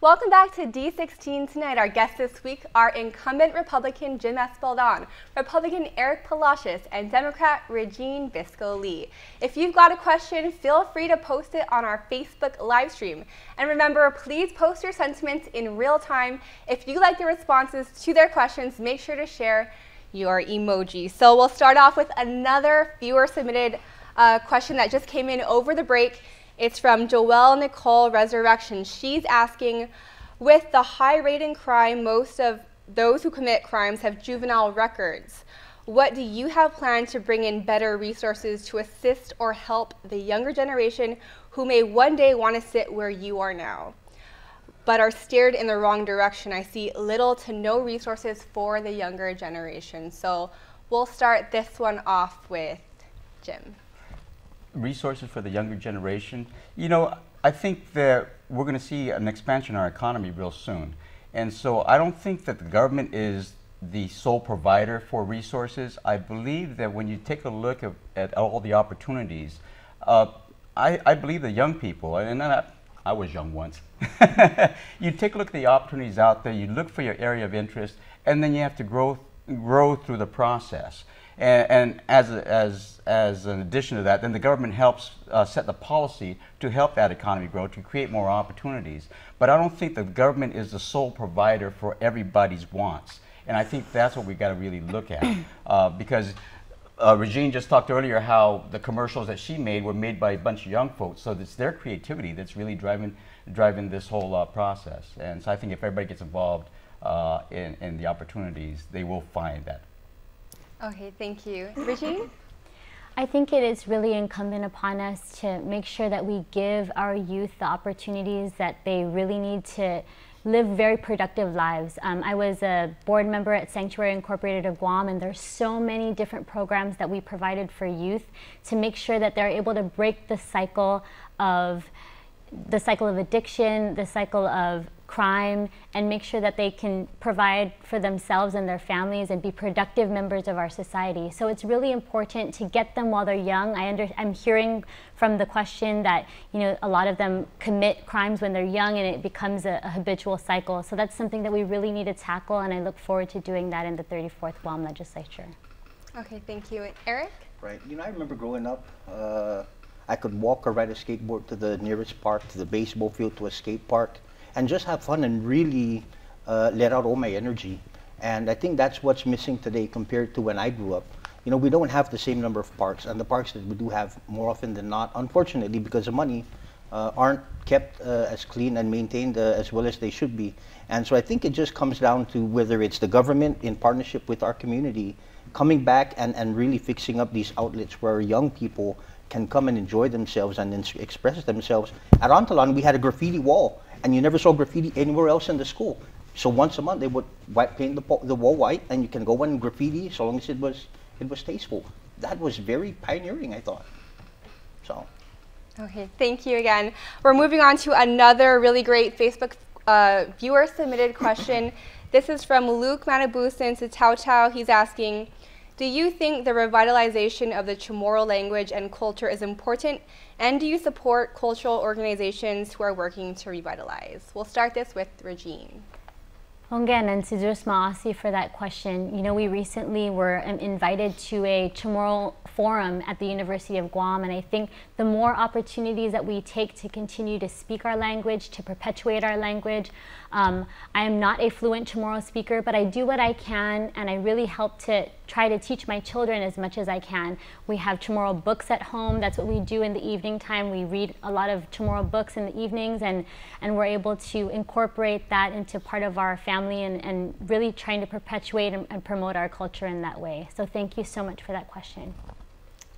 Welcome back to D16 tonight. Our guests this week are incumbent Republican Jim Espaldon, Republican Eric Palacios, and Democrat Regine Biscoe Lee. If you've got a question, feel free to post it on our Facebook live stream. And remember, please post your sentiments in real time. If you like the responses to their questions, make sure to share your emoji. So we'll start off with another viewer-submitted question that just came in over the break. It's from Joelle Nicole Resurrection. She's asking, with the high rate in crime, most of those who commit crimes have juvenile records. What do you have planned to bring in better resources to assist or help the younger generation who may one day want to sit where you are now, but are steered in the wrong direction? I see little to no resources for the younger generation. So we'll start this one off with Jim. Resources for the younger generation. You know, I think that we're going to see an expansion in our economy real soon. And so I don't think that the government is the sole provider for resources. I believe that when you take a look at all the opportunities, I believe the young people, and I was young once, you take a look at the opportunities out there, you look for your area of interest, and then you have to grow through the process. And as an addition to that, then the government helps set the policy to help that economy grow, to create more opportunities. But I don't think the government is the sole provider for everybody's wants. And I think that's what we got to really look at. Because Regine just talked earlier how the commercials that she made were made by a bunch of young folks. So it's their creativity that's really driving this whole process. And so I think if everybody gets involved in the opportunities, they will find that. Okay, thank you. Regine? I think it is really incumbent upon us to make sure that we give our youth the opportunities that they really need to live very productive lives. I was a board member at Sanctuary Incorporated of Guam, and there's so many different programs that we provided for youth to make sure that they're able to break the cycle of addiction, the cycle of crime, and make sure that they can provide for themselves and their families and be productive members of our society. So it's really important to get them while they're young. I'm hearing from the question that, you know, a lot of them commit crimes when they're young and it becomes a habitual cycle. So that's something that we really need to tackle, and I look forward to doing that in the 34th Guam legislature. Okay, thank you. Eric? Right. You know, I remember growing up, I could walk or ride a skateboard to the nearest park, to the baseball field, to a skate park, and just have fun and really let out all my energy. And I think that's what's missing today compared to when I grew up. You know, we don't have the same number of parks, and the parks that we do have, more often than not, unfortunately, because of money, aren't kept as clean and maintained as well as they should be. And so I think it just comes down to whether it's the government in partnership with our community coming back and really fixing up these outlets where young people can come and enjoy themselves and express themselves. At Antolon, we had a graffiti wall, and you never saw graffiti anywhere else in the school. So once a month, they would paint the wall white, and you can go and graffiti so long as it was tasteful. That was very pioneering, I thought. So. Okay, thank you again. We're moving on to another really great Facebook viewer-submitted question. This is from Luke Manabusin to Tau Tau. He's asking, do you think the revitalization of the Chamorro language and culture is important? And do you support cultural organizations who are working to revitalize? We'll start this with Regine. Again, and to just Maasi for that question. You know, we recently were invited to a Chamorro forum at the University of Guam, and I think the more opportunities that we take to continue to speak our language, to perpetuate our language. I am not a fluent Chamorro speaker, but I do what I can, and I really help to try to teach my children as much as I can. We have Chamorro books at home. That's what we do in the evening time. We read a lot of Chamorro books in the evenings, and we're able to incorporate that into part of our family and really trying to perpetuate and promote our culture in that way. So thank you so much for that question.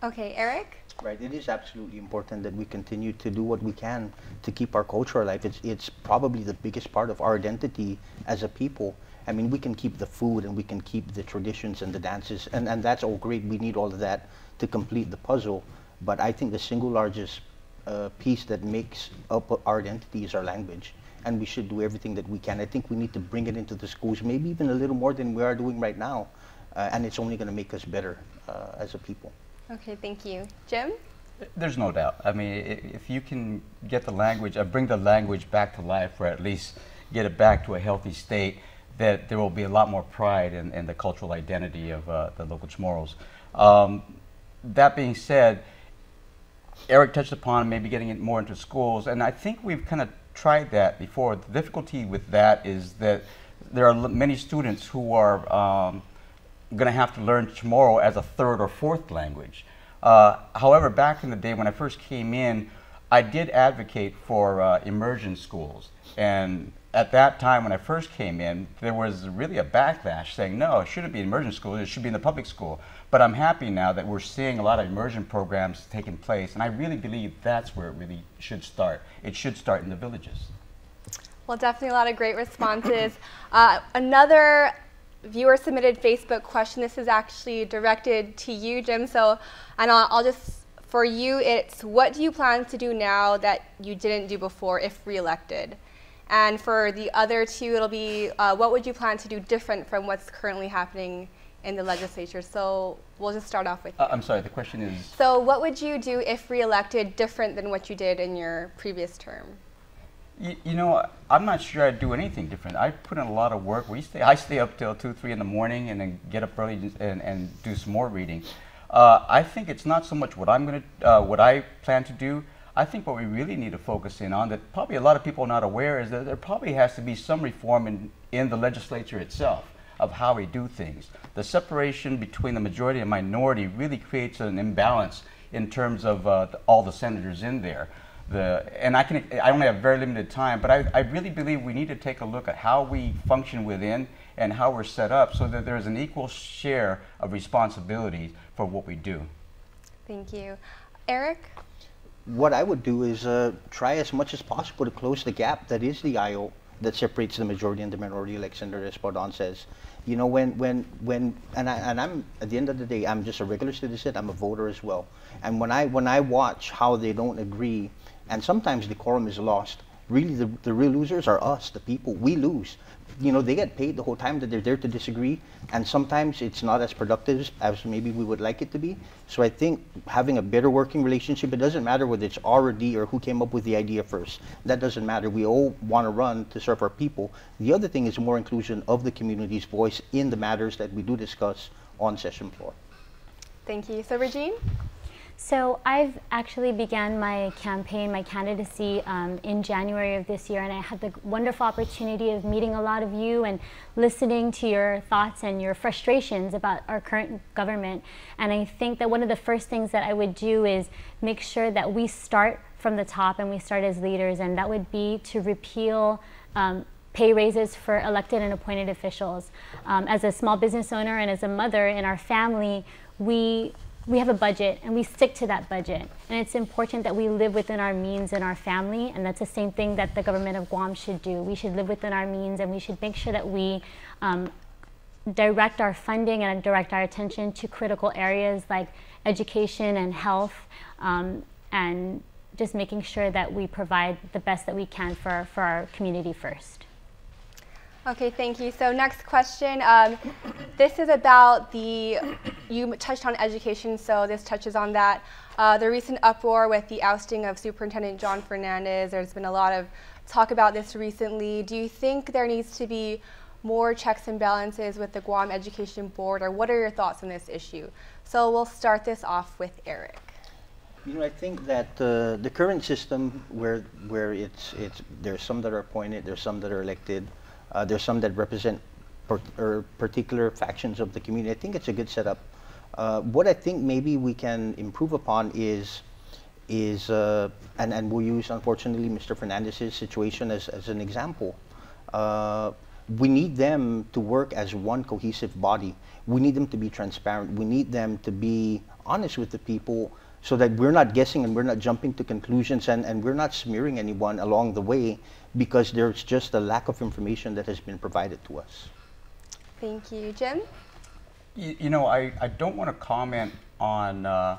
Okay, Eric? Right, it is absolutely important that we continue to do what we can to keep our culture alive. It's probably the biggest part of our identity as a people. I mean, we can keep the food and we can keep the traditions and the dances, and that's all great. We need all of that to complete the puzzle. But I think the single largest piece that makes up our identity is our language. And we should do everything that we can. I think we need to bring it into the schools, maybe even a little more than we are doing right now. And it's only going to make us better as a people. Okay, thank you. Jim? There's no doubt. I mean, if you can get the language, bring the language back to life for at least get it back to a healthy state, that there will be a lot more pride in the cultural identity of the local Chamorros. That being said, Eric touched upon maybe getting it more into schools, and I think we've kind of tried that before. The difficulty with that is that there are many students who are going to have to learn Chamorro as a third or fourth language. However, back in the day when I first came in, I did advocate for immersion schools, and at that time when I first came in, there was really a backlash saying, no, it shouldn't be immersion school, it should be in the public school. But I'm happy now that we're seeing a lot of immersion programs taking place, and I really believe that's where it really should start. It should start in the villages. Well, definitely a lot of great responses. Another viewer submitted Facebook question. This is actually directed to you, Jim. So, and I'll just, for you, it's what do you plan to do now that you didn't do before if reelected? And for the other two, it'll be what would you plan to do different from what's currently happening in the legislature? So we'll just start off with you. I'm sorry, the question is? So what would you do if reelected different than what you did in your previous term? You know, I'm not sure I'd do anything different. I put in a lot of work. I stay up till 2, 3 in the morning and then get up early and do some more reading. I think it's not so much what what I plan to do. I think what we really need to focus in on, that probably a lot of people are not aware, is that there probably has to be some reform in the legislature itself of how we do things. The separation between the majority and minority really creates an imbalance in terms of all the senators in there. And I only have very limited time, but I really believe we need to take a look at how we function within and how we're set up so that there's an equal share of responsibility for what we do. Thank you. Eric? What I would do is try as much as possible to close the gap that is the aisle that separates the majority and the minority, like Senator Espaldon says. You know, and I'm, at the end of the day, I'm just a regular citizen, I'm a voter as well. And when I watch how they don't agree, and sometimes decorum is lost, really the real losers are us, the people. We lose. You know, they get paid the whole time that they're there to disagree, and sometimes it's not as productive as maybe we would like it to be. So I think having a better working relationship, it doesn't matter whether it's R or D or who came up with the idea first. That doesn't matter. We all want to run to serve our people. The other thing is more inclusion of the community's voice in the matters that we do discuss on session floor. Thank you. So Regine? So I've actually began my campaign, my candidacy in January of this year, and I had the wonderful opportunity of meeting a lot of you and listening to your thoughts and your frustrations about our current government. And I think that one of the first things that I would do is make sure that we start from the top and we start as leaders, and that would be to repeal pay raises for elected and appointed officials. As a small business owner and as a mother in our family, we have a budget and we stick to that budget, and it's important that we live within our means in our family, and that's the same thing that the government of Guam should do. We should live within our means, and we should make sure that we direct our funding and direct our attention to critical areas like education and health, and just making sure that we provide the best that we can for our community first. Okay, thank you. So next question. This is about you touched on education, so this touches on that. The recent uproar with the ousting of Superintendent John Fernandez, there's been a lot of talk about this recently. Do you think there needs to be more checks and balances with the Guam Education Board, or what are your thoughts on this issue? So we'll start this off with Eric. You know, I think that the current system where there's some that are appointed, there's some that are elected, there's some that represent particular factions of the community. I think it's a good setup. What I think maybe we can improve upon is and we'll use, unfortunately, Mr. Fernandez's situation as an example. We need them to work as one cohesive body. We need them to be transparent. We need them to be honest with the people, so that we're not guessing and we're not jumping to conclusions, and we're not smearing anyone along the way, because there's just a lack of information that has been provided to us. Thank you. Jim? You know, I don't want to comment on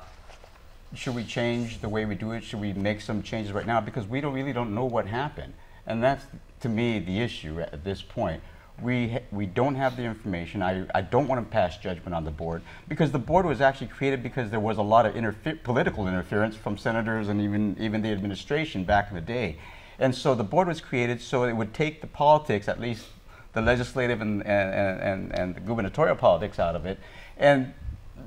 should we change the way we do it, should we make some changes right now, because we really don't know what happened. And that's, to me, the issue at this point. We don't have the information. I don't want to pass judgment on the board, because the board was actually created because there was a lot of political interference from senators and even the administration back in the day. And so the board was created so it would take the politics, at least the legislative and the gubernatorial politics out of it. And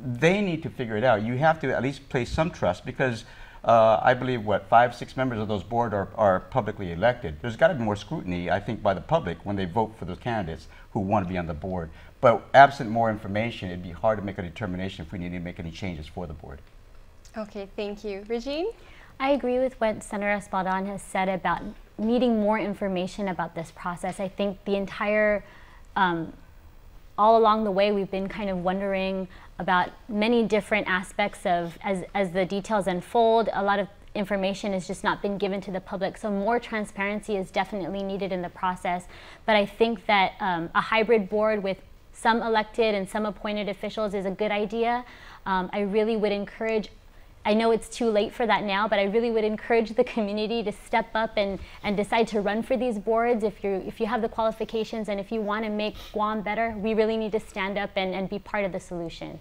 they need to figure it out. You have to at least place some trust because I believe, 5, 6 members of those boards are publicly elected. There's got to be more scrutiny, I think, by the public when they vote for those candidates who want to be on the board. But absent more information, it'd be hard to make a determination if we need to make any changes for the board. Okay, thank you. Regine? I agree with what Senator Espaldon has said about needing more information about this process. I think the entire, all along the way, we've been kind of wondering about many different aspects of, as the details unfold, a lot of information has just not been given to the public. So more transparency is definitely needed in the process. But I think that a hybrid board with some elected and some appointed officials is a good idea. I really would encourage, I know it's too late for that now, but I really would encourage the community to step up and decide to run for these boards. If you have the qualifications and if you want to make Guam better, we really need to stand up and be part of the solution.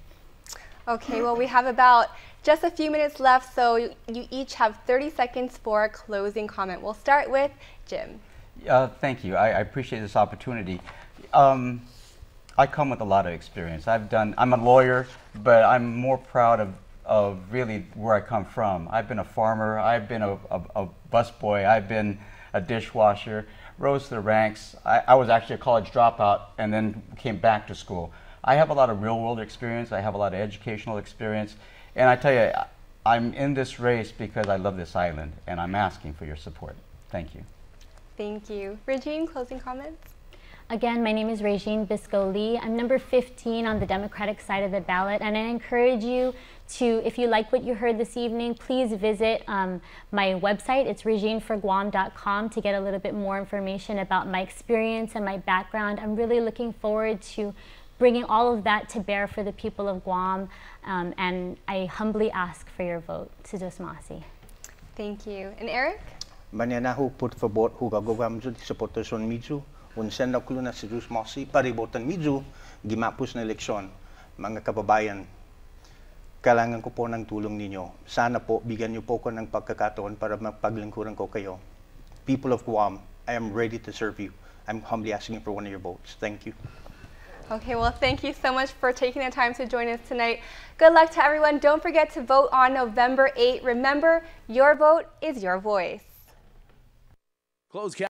Okay, well, we have about just a few minutes left, so you each have 30 seconds for a closing comment. We'll start with Jim. Thank you. I appreciate this opportunity. I come with a lot of experience. I'm a lawyer, but I'm more proud of really where I come from. I've been a farmer, I've been a busboy, I've been a dishwasher, rose to the ranks. I was actually a college dropout and then came back to school. I have a lot of real world experience, I have a lot of educational experience, and I tell you, I'm in this race because I love this island and I'm asking for your support. Thank you. Thank you. Regine, closing comments? Again, my name is Regine Biscoe Lee. I'm number 15 on the Democratic side of the ballot, and I encourage you to, if you like what you heard this evening, please visit my website. It's regineforguam.com to get a little bit more information about my experience and my background. I'm really looking forward to bringing all of that to bear for the people of Guam, and I humbly ask for your vote. Sujos Masi. Thank you. And Eric? Mananahu por favor hugagogam sa potasyon midyo. Unsen na kulo na si Jus Mosi, paribotan midyo, gimapos na eleksyon. Mga kababayan, kailangan ko po ng tulong ninyo. Sana po, bigyan niyo po ko ng pagkakataon para mapaglingkuran ko kayo. People of Guam, I am ready to serve you. I'm humbly asking for one of your votes. Thank you. Okay, well, thank you so much for taking the time to join us tonight. Good luck to everyone. Don't forget to vote on November 8th. Remember, your vote is your voice. Close